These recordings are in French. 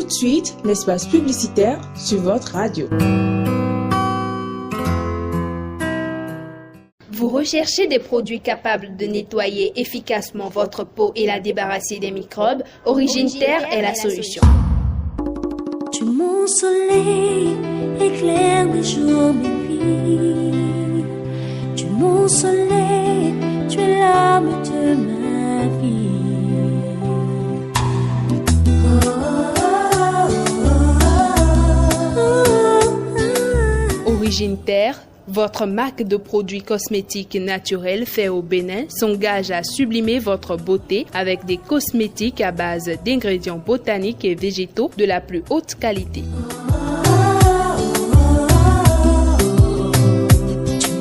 de suite l'espace publicitaire sur votre radio. Vous recherchez des produits capables de nettoyer efficacement votre peau et la débarrasser des microbes? Origine Terre est la solution. Tu es mon soleil, éclaire mes jours, mes nuits. Tu es mon soleil, tu es l'âme de ma vie. Origine Terre, votre marque de produits cosmétiques naturels faits au Bénin, s'engage à sublimer votre beauté avec des cosmétiques à base d'ingrédients botaniques et végétaux de la plus haute qualité.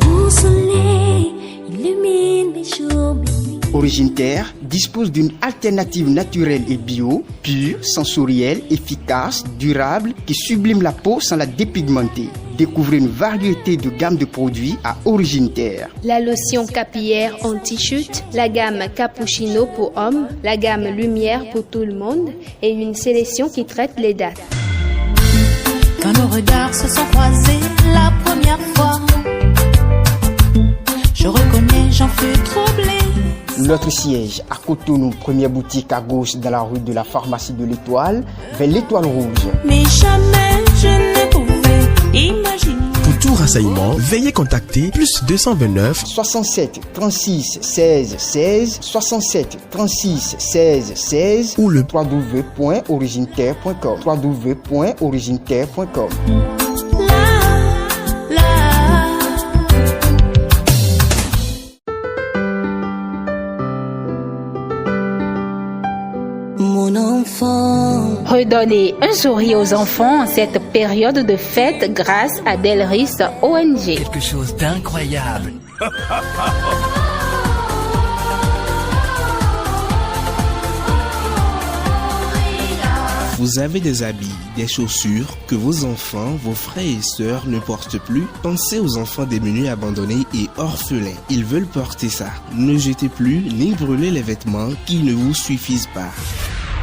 Mon soleil illumine mes jours, mes nuits. Origine Terre dispose d'une alternative naturelle et bio, pure, sensorielle, efficace, durable, qui sublime la peau sans la dépigmenter. Découvrez une variété de gammes de produits à Origine Terre. La lotion capillaire anti-chute, la gamme Cappuccino pour hommes, la gamme Lumière pour tout le monde et une sélection qui traite les dates. Quand nos regards se sont croisés la première fois, je reconnais, j'en fus troublé. Notre siège à Cotonou, première boutique à gauche dans la rue de la pharmacie de l'Étoile, vers l'Étoile Rouge. Mais jamais je ne pouvais imaginer. Pour tout renseignement, veuillez contacter +229 67 36 16 16 67 36 16 16 ou le www.origineterre.com www.origineterre.com. Mon enfant. Redonnez un sourire aux enfants en cette période de fête grâce à Delris ONG. Quelque chose d'incroyable. Vous avez des habits, des chaussures que vos enfants, vos frères et sœurs ne portent plus? Pensez aux enfants démunis, abandonnés et orphelins. Ils veulent porter ça. Ne jetez plus ni brûlez les vêtements qui ne vous suffisent pas.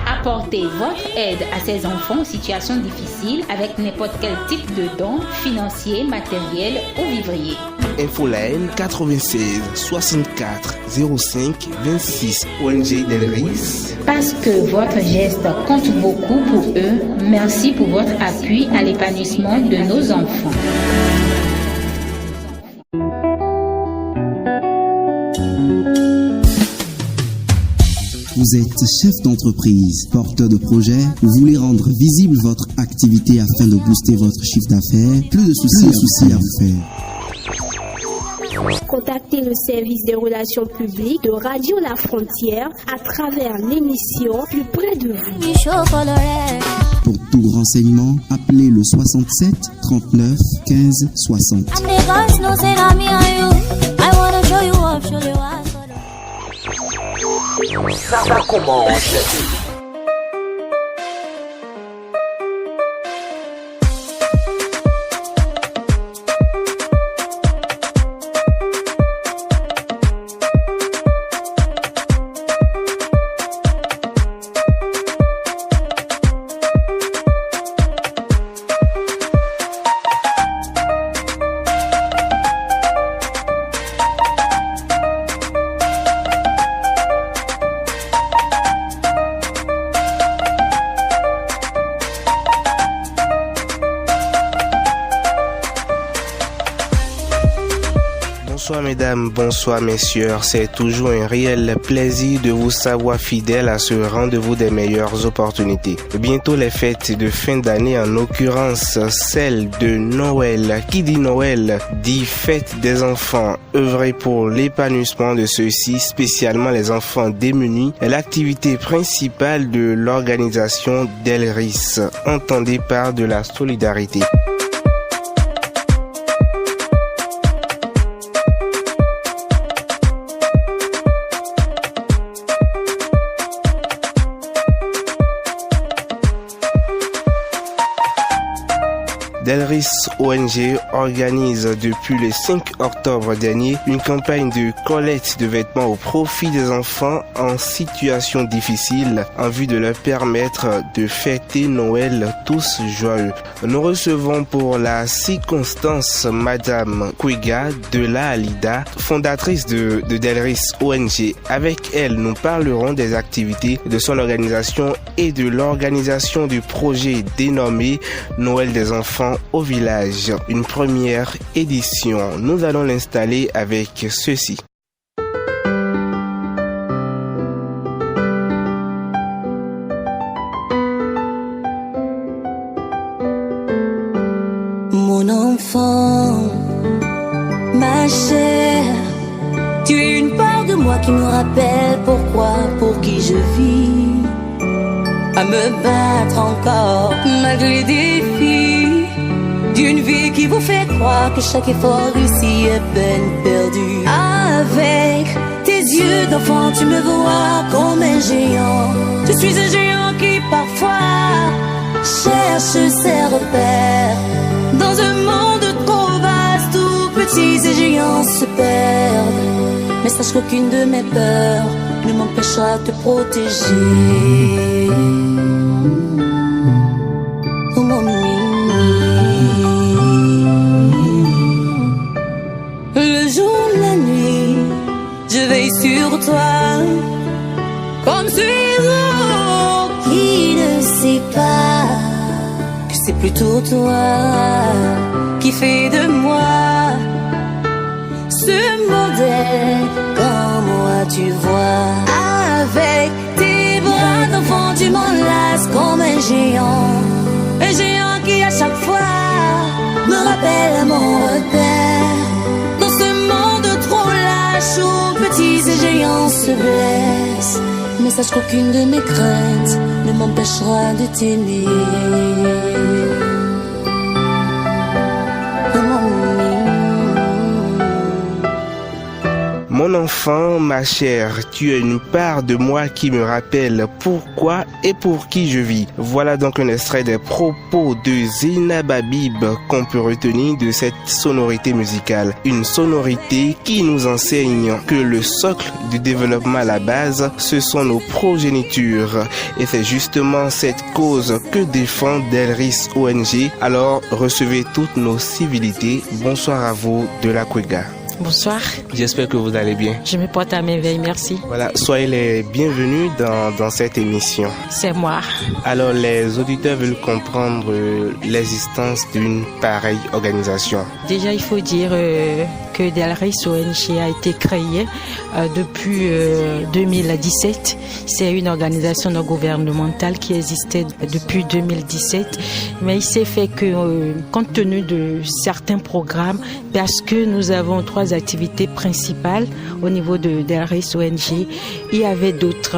Apportez votre aide à ces enfants en situation difficile avec n'importe quel type de don financier, matériel ou vivrier. Infoline 96 64 05 26 ONG Delris. Parce que votre geste compte beaucoup pour eux, merci pour votre appui à l'épanouissement de nos enfants. Vous êtes chef d'entreprise, porteur de projet, vous voulez rendre visible votre activité afin de booster votre chiffre d'affaires, plus de soucis à vous faire. Contactez le service des relations publiques de Radio La Frontière à travers l'émission Plus près de vous. Pour tout renseignement, appelez le 67 39 15 60. Ça commence. Bonsoir mesdames, bonsoir messieurs, c'est toujours un réel plaisir de vous savoir fidèle à ce rendez-vous des meilleures opportunités. Bientôt les fêtes de fin d'année, en l'occurrence celle de Noël. Qui dit Noël dit fête des enfants. Œuvrer pour l'épanouissement de ceux-ci, spécialement les enfants démunis, est l'activité principale de l'organisation Delris, entendée par de la solidarité. Delris ONG organise depuis le 5 octobre dernier une campagne de collecte de vêtements au profit des enfants en situation difficile en vue de leur permettre de fêter Noël tous joyeux. Nous recevons pour la circonstance Madame Kwega de la Alida, fondatrice de Delris ONG. Avec elle, nous parlerons des activités de son organisation et de l'organisation du projet dénommé Noël des enfants au village. Une première édition. Nous allons l'installer avec ceci. Mon enfant, ma chère, tu es une part de moi qui me rappelle pourquoi, pour qui je vis, à me battre encore malgré les défis d'une vie qui vous fait croire que chaque effort ici est peine perdue. Avec tes yeux d'enfant, tu me vois comme un géant. Je suis un géant qui parfois cherche ses repères. Dans un monde trop vaste où petits et géants se perdent. Mais sache qu'aucune de mes peurs ne m'empêchera de te protéger. Oh mon mimi. Le jour, la nuit, je veille sur toi comme celui qui ne sait pas que c'est plutôt toi qui fait de moi ce modèle. Comme moi tu vois, avec tes bras d'enfant tu m'enlaces comme un géant qui à chaque fois me rappelle mon repère. Dans ce monde trop lâche où petits et géants se blessent, mais sache qu'aucune de mes craintes ne m'empêchera de t'aimer. Mon enfant, ma chère, tu es une part de moi qui me rappelle pourquoi et pour qui je vis. Voilà donc un extrait des propos de Zainab Habib qu'on peut retenir de cette sonorité musicale. Une sonorité qui nous enseigne que le socle du développement à la base, ce sont nos progénitures. Et c'est justement cette cause que défend Delris ONG. Alors, recevez toutes nos civilités. Bonsoir à vous de la Kwega. Bonsoir. J'espère que vous allez bien. Je me porte à merveille, merci. Voilà, soyez les bienvenus dans cette émission. C'est moi. Alors, les auditeurs veulent comprendre l'existence d'une pareille organisation. Déjà, il faut dire que Delris ONG a été créée depuis 2017. C'est une organisation non gouvernementale qui existait depuis 2017. Mais il s'est fait que, compte tenu de certains programmes, parce que nous avons 3 activités principales au niveau de Delris ONG, il y avait d'autres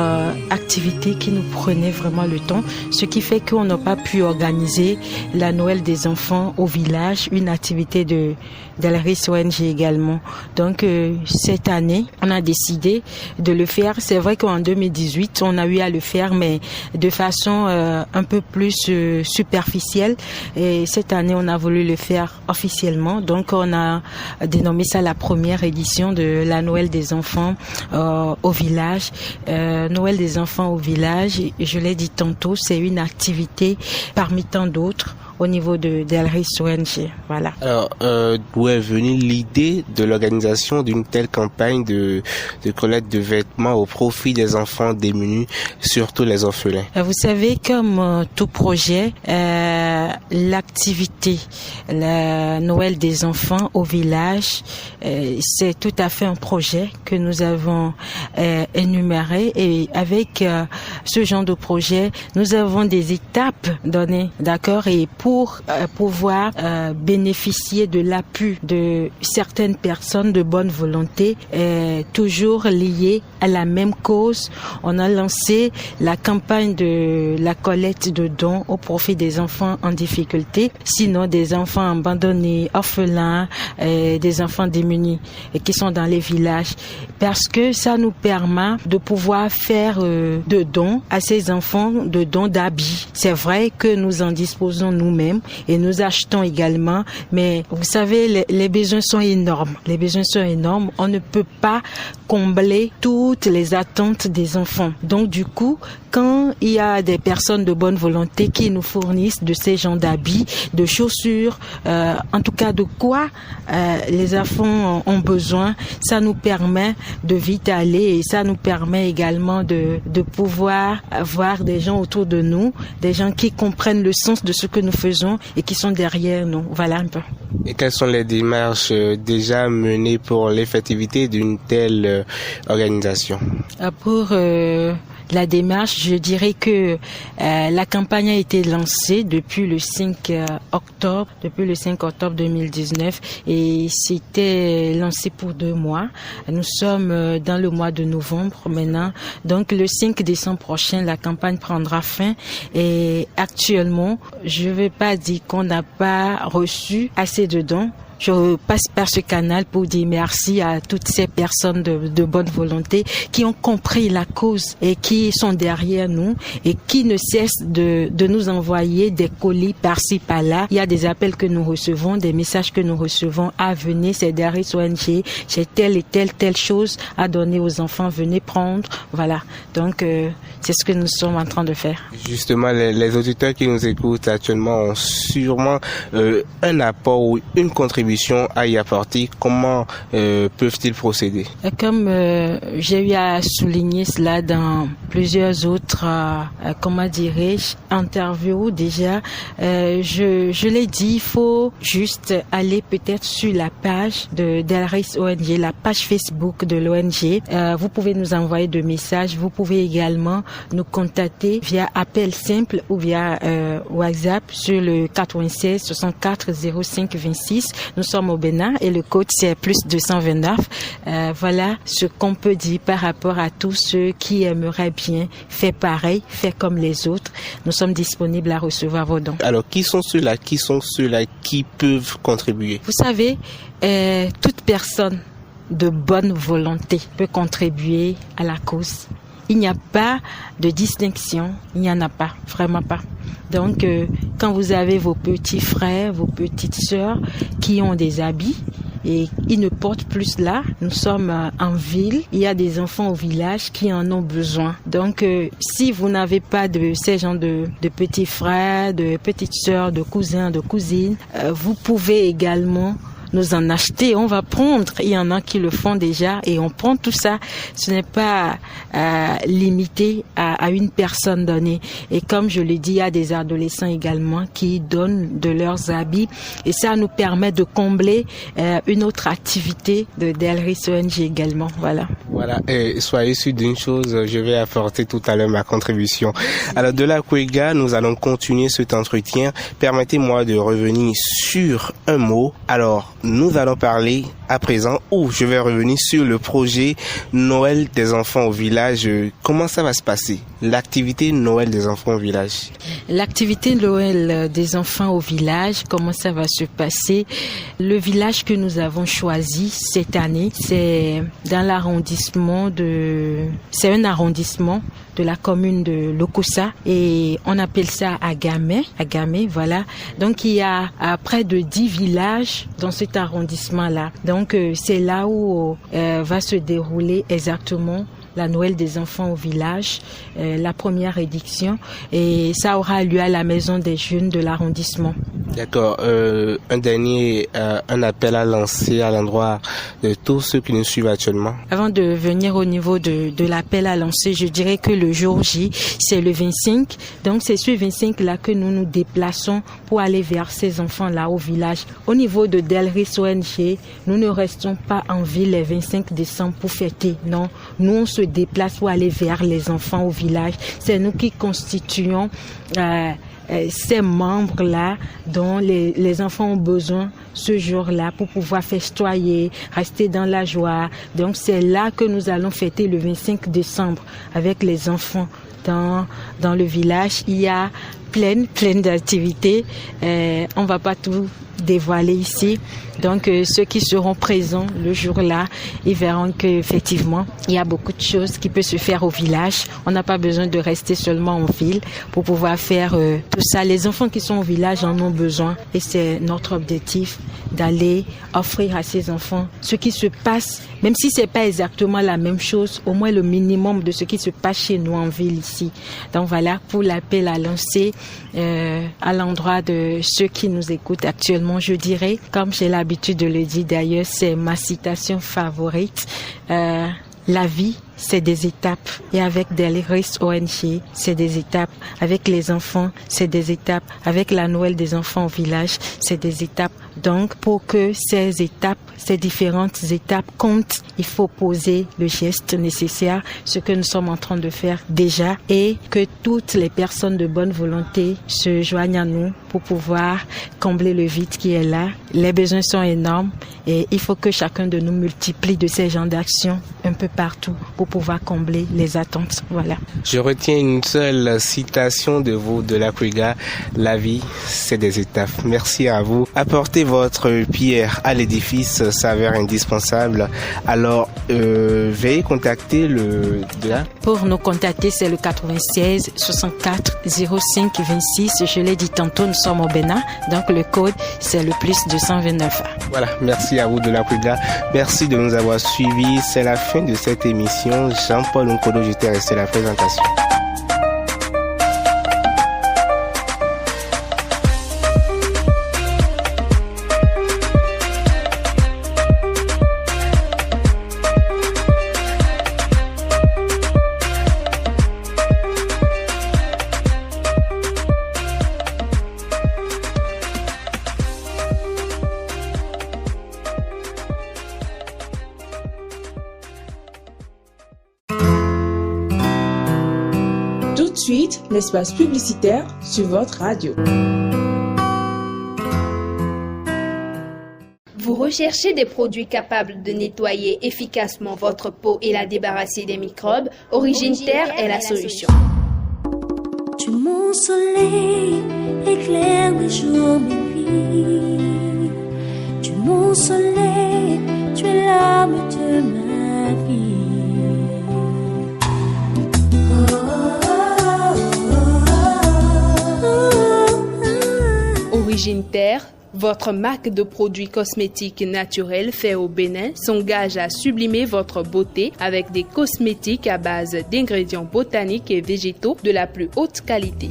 activités qui nous prenaient vraiment le temps, ce qui fait qu'on n'a pas pu organiser la Noël des enfants au village, une activité de Delris ONG également. Donc cette année, on a décidé de le faire. C'est vrai qu'en 2018, on a eu à le faire, mais de façon un peu plus superficielle. Et cette année, on a voulu le faire officiellement. Donc on a dénommé ça la première édition de la Noël des enfants au village. Noël des enfants au village, je l'ai dit tantôt, c'est une activité parmi tant d'autres au niveau de Delris ONG. Voilà. Alors, d'où est venue l'idée de l'organisation d'une telle campagne de collecte de vêtements au profit des enfants démunis, surtout les orphelins? Vous savez, comme tout projet, l'activité, la Noël des enfants au village, c'est tout à fait un projet que nous avons énuméré, et avec ce genre de projet, nous avons des étapes données, d'accord, et pour pouvoir bénéficier de l'appui de certaines personnes de bonne volonté, toujours liées à la même cause, on a lancé la campagne de la collecte de dons au profit des enfants en difficulté, sinon des enfants abandonnés, orphelins, des enfants démunis qui sont dans les villages, parce que ça nous permet de pouvoir faire de dons à ces enfants, de dons d'habits. C'est vrai que nous en disposons nous nous-mêmes et nous achetons également. Mais vous savez, les besoins sont énormes. Les besoins sont énormes. On ne peut pas combler toutes les attentes des enfants. Donc du coup, quand il y a des personnes de bonne volonté qui nous fournissent de ces genres d'habits, de chaussures, en tout cas de quoi les enfants ont besoin, ça nous permet de vite aller et ça nous permet également de pouvoir avoir des gens autour de nous, des gens qui comprennent le sens de ce que nous faisons et qui sont derrière nous. Voilà un peu. Et quelles sont les démarches déjà menées pour l'effectivité d'une telle organisation? Pour la démarche, je dirais que la campagne a été lancée depuis le 5 octobre 2019 et c'était lancé pour 2 mois. Nous sommes dans le mois de novembre maintenant. Donc le 5 décembre prochain, la campagne prendra fin et actuellement, je ne vais pas dire qu'on n'a pas reçu assez de dons. Je passe par ce canal pour dire merci à toutes ces personnes de bonne volonté qui ont compris la cause et qui sont derrière nous et qui ne cessent de nous envoyer des colis par-ci par-là. Il y a des appels que nous recevons, des messages que nous recevons. Ah, venez, c'est Daris ONG, j'ai telle et telle chose à donner aux enfants, venez prendre. Voilà, donc c'est ce que nous sommes en train de faire. Justement, les auditeurs qui nous écoutent actuellement ont sûrement un apport ou une contribution à y apporter. Comment peuvent-ils procéder? Comme j'ai eu à souligner cela dans plusieurs autres, interviews déjà, je l'ai dit, il faut juste aller peut-être sur la page de Delris ONG, la page Facebook de l'ONG. Vous pouvez nous envoyer des messages, vous pouvez également nous contacter via appel simple ou via WhatsApp sur le 96 64 05 26. Nous sommes au Bénin et le code c'est plus 229. Voilà ce qu'on peut dire par rapport à tous ceux qui aimeraient bien faire pareil, faire comme les autres. Nous sommes disponibles à recevoir vos dons. Alors, qui sont ceux-là qui peuvent contribuer? Vous savez, toute personne de bonne volonté peut contribuer à la cause. Il n'y a pas de distinction, il n'y en a pas, vraiment pas. Donc, quand vous avez vos petits frères, vos petites sœurs qui ont des habits et ils ne portent plus là, nous sommes en ville, il y a des enfants au village qui en ont besoin. Donc, si vous n'avez pas de ces gens de petits frères, de petites sœurs, de cousins, de cousines, vous pouvez également nous en acheter, on va prendre. Il y en a qui le font déjà et on prend tout ça. Ce n'est pas limité à une personne donnée. Et comme je l'ai dit, il y a des adolescents également qui donnent de leurs habits et ça nous permet de combler une autre activité de Delris ONG également. Voilà. Voilà. Et soyez sûr d'une chose, je vais apporter tout à l'heure ma contribution. Alors de la Kouéga, nous allons continuer cet entretien. Permettez-moi de revenir sur un mot. Alors, nous allons parler à présent, je vais revenir sur le projet Noël des enfants au village. Comment ça va se passer, l'activité Noël des enfants au village? L'activité Noël des enfants au village, comment ça va se passer? Le village que nous avons choisi cette année, c'est dans l'arrondissement c'est un arrondissement de la commune de Lokossa et on appelle ça Agamé, voilà. Donc il y a près de 10 villages dans cet arrondissement-là. Donc c'est là où va se dérouler exactement la Noël des enfants au village, la première édition, et ça aura lieu à la maison des jeunes de l'arrondissement. D'accord. Un appel à lancer à l'endroit de tous ceux qui nous suivent actuellement. Avant de venir au niveau de l'appel à lancer, je dirais que le jour J, c'est le 25. Donc c'est ce 25-là que nous nous déplaçons pour aller vers ces enfants-là au village. Au niveau de Delris ONG, nous ne restons pas en ville le 25 décembre pour fêter. Non, nous on se déplace pour aller vers les enfants au village. C'est nous qui constituons ces membres-là dont les enfants ont besoin ce jour-là pour pouvoir festoyer, rester dans la joie. Donc c'est là que nous allons fêter le 25 décembre avec les enfants dans le village. Il y a pleine d'activités. On va pas tout dévoiler ici. Donc ceux qui seront présents le jour-là, ils verront qu'effectivement, il y a beaucoup de choses qui peuvent se faire au village. On n'a pas besoin de rester seulement en ville pour pouvoir faire tout ça. Les enfants qui sont au village en ont besoin et c'est notre objectif d'aller offrir à ces enfants ce qui se passe, même si c'est pas exactement la même chose, au moins le minimum de ce qui se passe chez nous en ville ici. Donc voilà pour l'appel à lancer à l'endroit de ceux qui nous écoutent actuellement, je dirais, comme j'ai l'habitude de le dire d'ailleurs, c'est ma citation favorite. La vie, c'est des étapes. Et avec Delris ONG, c'est des étapes. Avec les enfants, c'est des étapes. Avec la Noël des enfants au village, c'est des étapes. Donc, pour que ces étapes, ces différentes étapes comptent, il faut poser le geste nécessaire, ce que nous sommes en train de faire déjà, et que toutes les personnes de bonne volonté se joignent à nous pour pouvoir combler le vide qui est là. Les besoins sont énormes et il faut que chacun de nous multiplie de ces genres d'actions un peu partout pour pouvoir combler les attentes. Voilà. Je retiens une seule citation de vous, de l'Aquega: la vie, c'est des étapes. Merci à vous. Apportez votre pierre à l'édifice s'avère indispensable. Alors, veuillez contacter le... Pour nous contacter, c'est le 96 64 05 26. Je l'ai dit tantôt, nous sommes au Bénin. Donc, le code, c'est le +229. Voilà, merci à vous de l'Aquega. Merci de nous avoir suivis. C'est la fin de cette émission. Jean-Paul Nkodo, je t'ai resté la présentation. Tout de suite, l'espace publicitaire sur votre radio. Vous recherchez des produits capables de nettoyer efficacement votre peau et la débarrasser des microbes? Origine Terre est la solution. Tu mon soleil, éclaire mes jours, mes vies. Tu mon soleil, tu es l'âme de ma vie. Origine Terre, votre marque de produits cosmétiques naturels faits au Bénin, s'engage à sublimer votre beauté avec des cosmétiques à base d'ingrédients botaniques et végétaux de la plus haute qualité.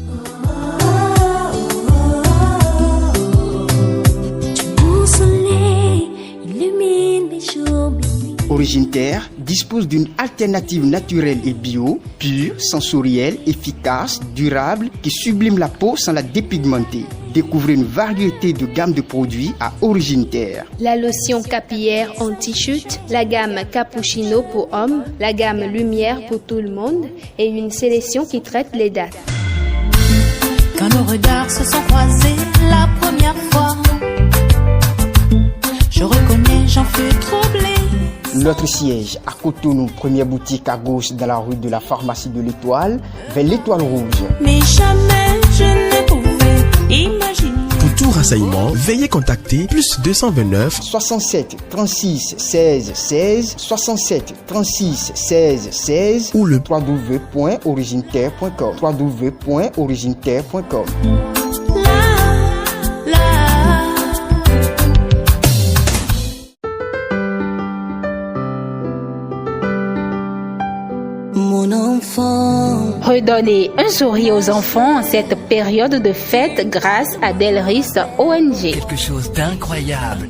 Mon soleil illumine mes jours, mes nuits. Origine Terre dispose d'une alternative naturelle et bio, pure, sensorielle, efficace, durable, qui sublime la peau sans la dépigmenter. Découvrez une variété de gammes de produits à Origine Terre. La lotion capillaire anti-chute, la gamme Cappuccino pour hommes, la gamme Lumière pour tout le monde et une sélection qui traite les dates. Quand nos regards se sont croisés la première fois, je reconnais, j'en fus troublé. Notre siège à Cotonou, première boutique à gauche dans la rue de la pharmacie de l'Étoile, vers l'Étoile Rouge. Mais jamais je ne pouvais imaginer. Pour tout renseignement, veuillez contacter +229 67 36 16 16 67 36 16 16 ou le www.origineterre.com www.origineterre.com. Redonnez un sourire aux enfants en cette période de fête grâce à Delris ONG. Quelque chose d'incroyable.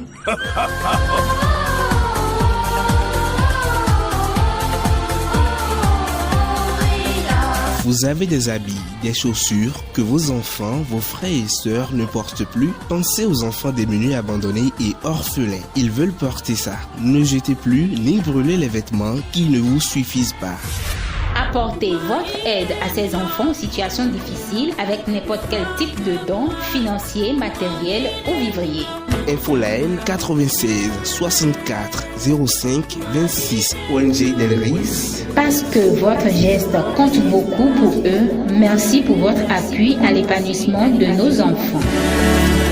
Vous avez des habits, des chaussures que vos enfants, vos frères et sœurs ne portent plus? Pensez aux enfants démunis, abandonnés et orphelins. Ils veulent porter ça. Ne jetez plus ni brûlez les vêtements qui ne vous suffisent pas. Apportez votre aide à ces enfants en situation difficile avec n'importe quel type de don, financier, matériel ou vivrier. Infoline 96 64 05 26 ONG Delris. Parce que votre geste compte beaucoup pour eux, merci pour votre appui à l'épanouissement de nos enfants.